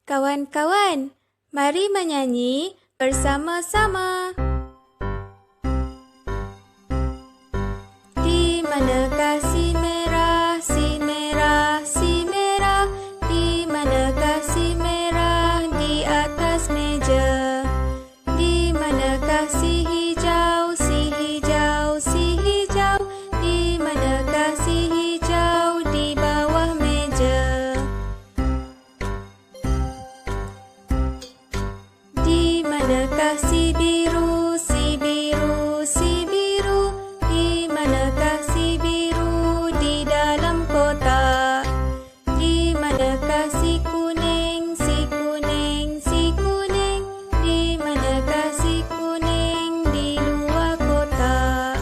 Kawan-kawan, mari menyanyi bersama-sama. Di manakah si merah, si merah, si merah? Di manakah si merah di atas meja? Di manakah si hijau, si hijau, si hijau? Di manakah si hijau di bawah meja? Di manakah si biru, si biru, si biru? Di manakah si biru di dalam kotak? Di manakah si kuning, si kuning, si kuning? Di manakah si kuning di luar kotak?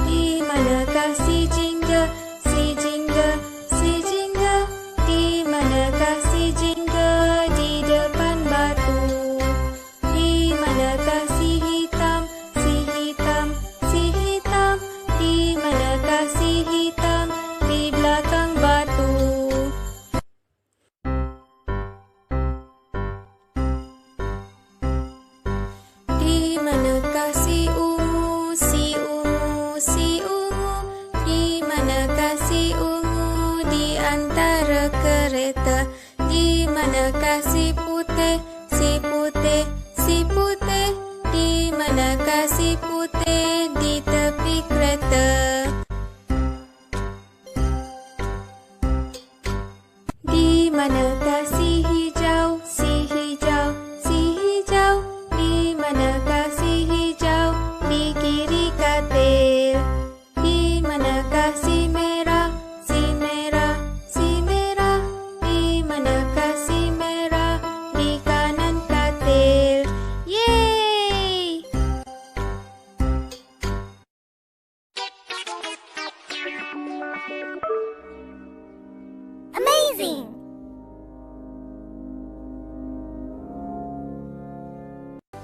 Di manakah si jingga, si jingga, si jingga? Di manakah si jingga di depan batu? Di manakah si hitam, si hitam, si hitam? Di manakah si hitam di belakang batu? Di manakah si ungu, si ungu, si ungu? Di manakah si ungu di antara kereta? Di manakah si putih, si putih, si putih? Di manakah si putih di tepi kereta? Di manakah si hijau, si hijau, si hijau? Di manakah si hijau di kiri katil? Di manakah si merah, si merah, si merah? Di manakah si merah di kanan katil? Yeay! Amazing!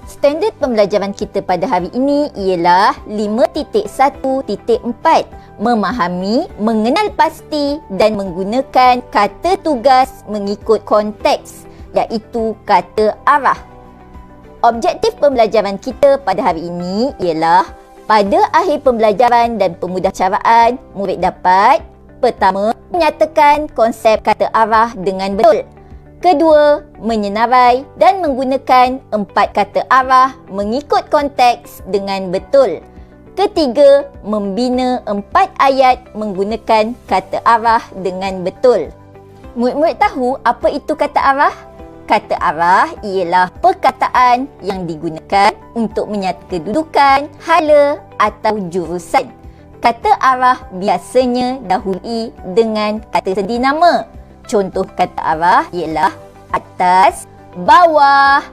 Standard pembelajaran kita pada hari ini ialah 5.1.4, memahami, mengenal pasti dan menggunakan kata tugas mengikut konteks, iaitu kata arah. Objektif pembelajaran kita pada hari ini ialah pada akhir pembelajaran dan pemudahcaraan, murid dapat pertama, menyatakan konsep kata arah dengan betul. Kedua, menyenarai dan menggunakan 4 kata arah mengikut konteks dengan betul. Ketiga, membina 4 ayat menggunakan kata arah dengan betul. Murid-murid tahu apa itu kata arah? Kata arah ialah perkataan yang digunakan untuk menyatakan kedudukan, hala atau jurusan. Kata arah biasanya dahului dengan kata sendi nama. Contoh kata arah ialah atas, bawah,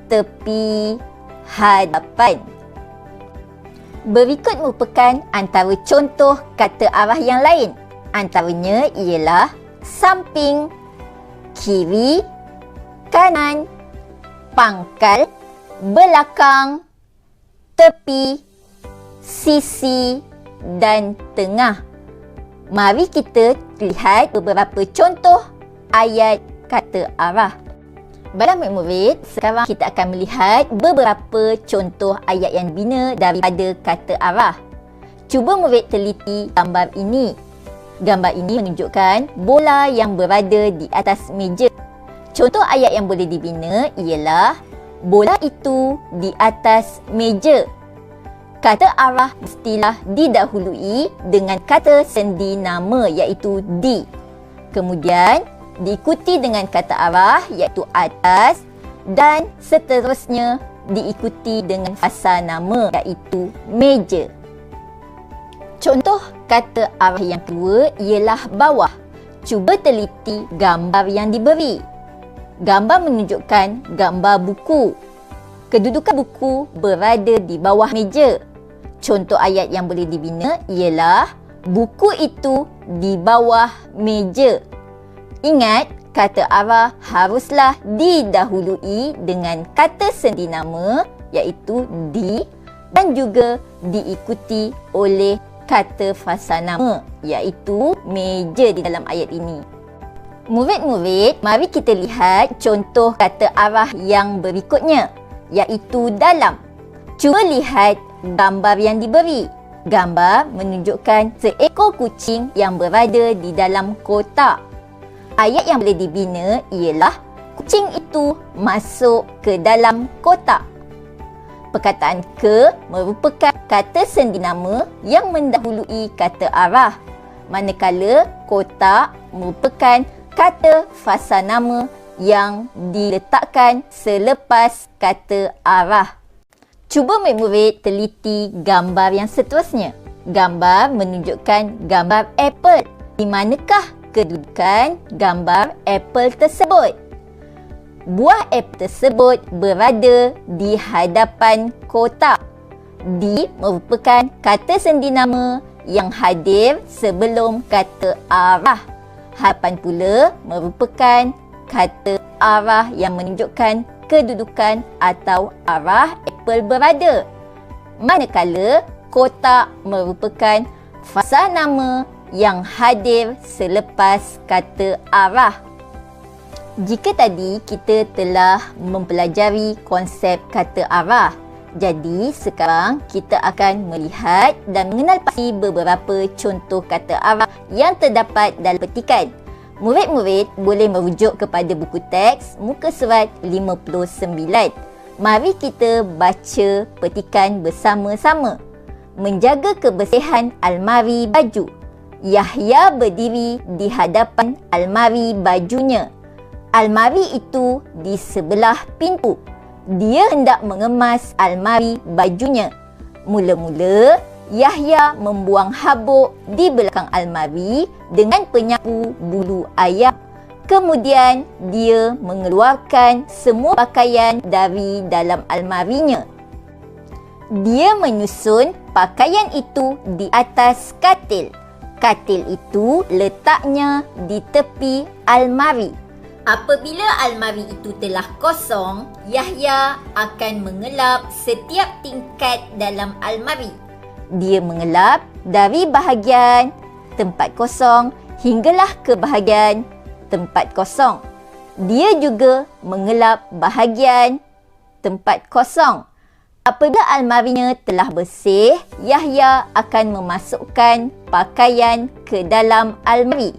tepi, hadapan. Berikut merupakan antara contoh kata arah yang lain. Antaranya ialah samping, kiri, kanan, pangkal, belakang, tepi, sisi dan tengah. Mari kita lihat beberapa contoh ayat kata arah. Baiklah murid-murid, sekarang kita akan melihat beberapa contoh ayat yang dibina daripada kata arah. Cuba murid teliti gambar ini. Gambar ini menunjukkan bola yang berada di atas meja. Contoh ayat yang boleh dibina ialah bola itu di atas meja. Kata arah mestilah didahului dengan kata sendi nama iaitu di. Kemudian diikuti dengan kata arah iaitu atas dan seterusnya diikuti dengan fasa nama iaitu meja. Contoh kata arah yang kedua ialah bawah. Cuba teliti gambar yang diberi. Gambar menunjukkan gambar buku. Kedudukan buku berada di bawah meja. Contoh ayat yang boleh dibina ialah buku itu di bawah meja. Ingat, kata arah haruslah didahului dengan kata sendi nama iaitu di dan juga diikuti oleh kata fasa nama, iaitu meja di dalam ayat ini. Murid-murid, mari kita lihat contoh kata arah yang berikutnya, iaitu dalam. Cuba lihat gambar yang diberi. Gambar menunjukkan seekor kucing yang berada di dalam kotak. Ayat yang boleh dibina ialah kucing itu masuk ke dalam kotak. Perkataan ke merupakan kata sendi nama yang mendahului kata arah, manakala kotak merupakan kata fasa nama yang diletakkan selepas kata arah. Cuba murid-murid teliti gambar yang seterusnya. Gambar menunjukkan gambar apple. Di manakah kedudukan gambar apple tersebut? Buah apple tersebut berada di hadapan kotak. Di merupakan kata sendi nama yang hadir sebelum kata arah. Hadapan pula merupakan kata arah yang menunjukkan kedudukan atau arah apple berada. Manakala kotak merupakan fasa nama yang hadir selepas kata arah. Jika tadi kita telah mempelajari konsep kata arah, jadi sekarang kita akan melihat dan mengenal pasti beberapa contoh kata arah yang terdapat dalam petikan. Murid-murid boleh merujuk kepada buku teks muka surat 59. Mari kita baca petikan bersama-sama. Menjaga kebersihan almari baju. Yahya berdiri di hadapan almari bajunya. Almari itu di sebelah pintu. Dia hendak mengemas almari bajunya. Mula-mula, Yahya membuang habuk di belakang almari dengan penyapu bulu ayam. Kemudian, dia mengeluarkan semua pakaian dari dalam almarinya. Dia menyusun pakaian itu di atas katil. Katil itu letaknya di tepi almari. Apabila almari itu telah kosong, Yahya akan mengelap setiap tingkat dalam almari. Dia mengelap dari bahagian tempat kosong hinggalah ke bahagian tempat kosong. Dia juga mengelap bahagian tempat kosong. Apabila almarinya telah bersih, Yahya akan memasukkan pakaian ke dalam almari.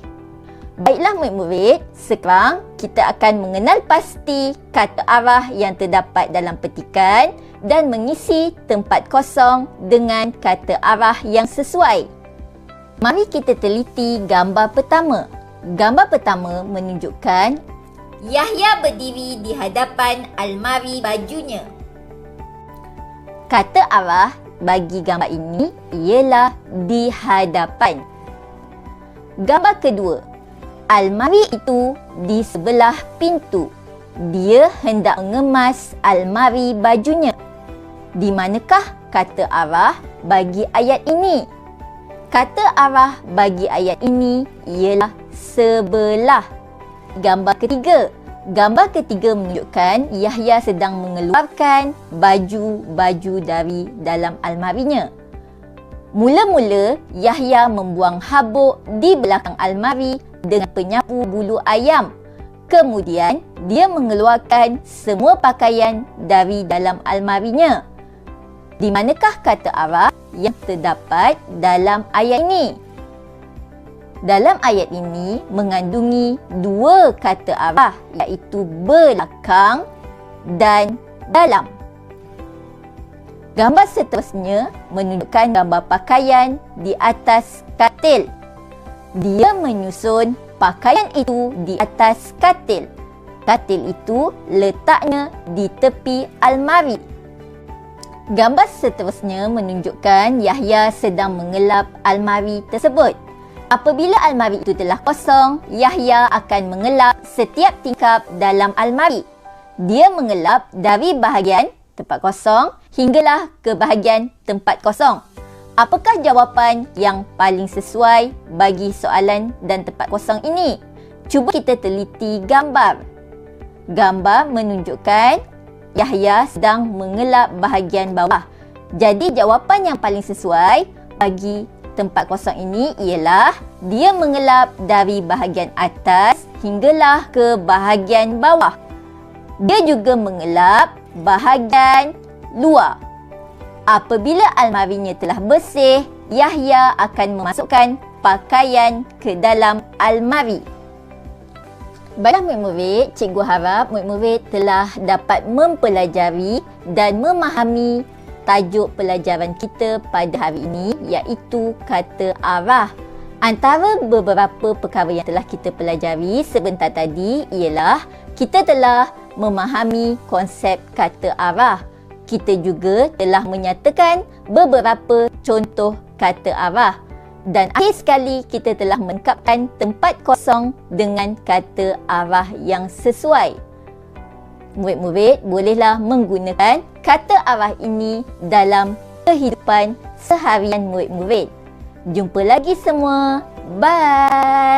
Baiklah murid-murid, sekarang kita akan mengenal pasti kata arah yang terdapat dalam petikan dan mengisi tempat kosong dengan kata arah yang sesuai. Mari kita teliti gambar pertama. Gambar pertama menunjukkan Yahya berdiri di hadapan almari bajunya. Kata arah bagi gambar ini ialah di hadapan. Gambar kedua, almari itu di sebelah pintu. Dia hendak mengemas almari bajunya. Di manakah kata arah bagi ayat ini? Kata arah bagi ayat ini ialah sebelah. Gambar ketiga. Gambar ketiga menunjukkan Yahya sedang mengeluarkan baju-baju dari dalam almarinya. Mula-mula, Yahya membuang habuk di belakang almari dengan penyapu bulu ayam. Kemudian, dia mengeluarkan semua pakaian dari dalam almarinya. Di manakah kata arah yang terdapat dalam ayat ini? Dalam ayat ini mengandungi dua kata arah, iaitu belakang dan dalam. Gambar seterusnya menunjukkan gambar pakaian di atas katil. Dia menyusun pakaian itu di atas katil. Katil itu letaknya di tepi almari. Gambar seterusnya menunjukkan Yahya sedang mengelap almari tersebut. Apabila almari itu telah kosong, Yahya akan mengelap setiap tingkap dalam almari. Dia mengelap dari bahagian tempat kosong hinggalah ke bahagian tempat kosong. Apakah jawapan yang paling sesuai bagi soalan dan tempat kosong ini? Cuba kita teliti gambar. Gambar menunjukkan Yahya sedang mengelap bahagian bawah. Jadi jawapan yang paling sesuai bagi tempat kosong ini ialah dia mengelap dari bahagian atas hinggalah ke bahagian bawah. Dia juga mengelap bahagian luar. Apabila almarinya telah bersih, Yahya akan memasukkan pakaian ke dalam almari. Baiklah murid-murid, cikgu harap murid-murid telah dapat mempelajari dan memahami tajuk pelajaran kita pada hari ini, iaitu kata arah. Antara beberapa perkara yang telah kita pelajari sebentar tadi ialah kita telah memahami konsep kata arah. Kita juga telah menyatakan beberapa contoh kata arah. Dan akhir sekali kita telah melengkapkan tempat kosong dengan kata arah yang sesuai. Murid-murid bolehlah menggunakan kata arah ini dalam kehidupan seharian murid-murid. Jumpa lagi semua. Bye!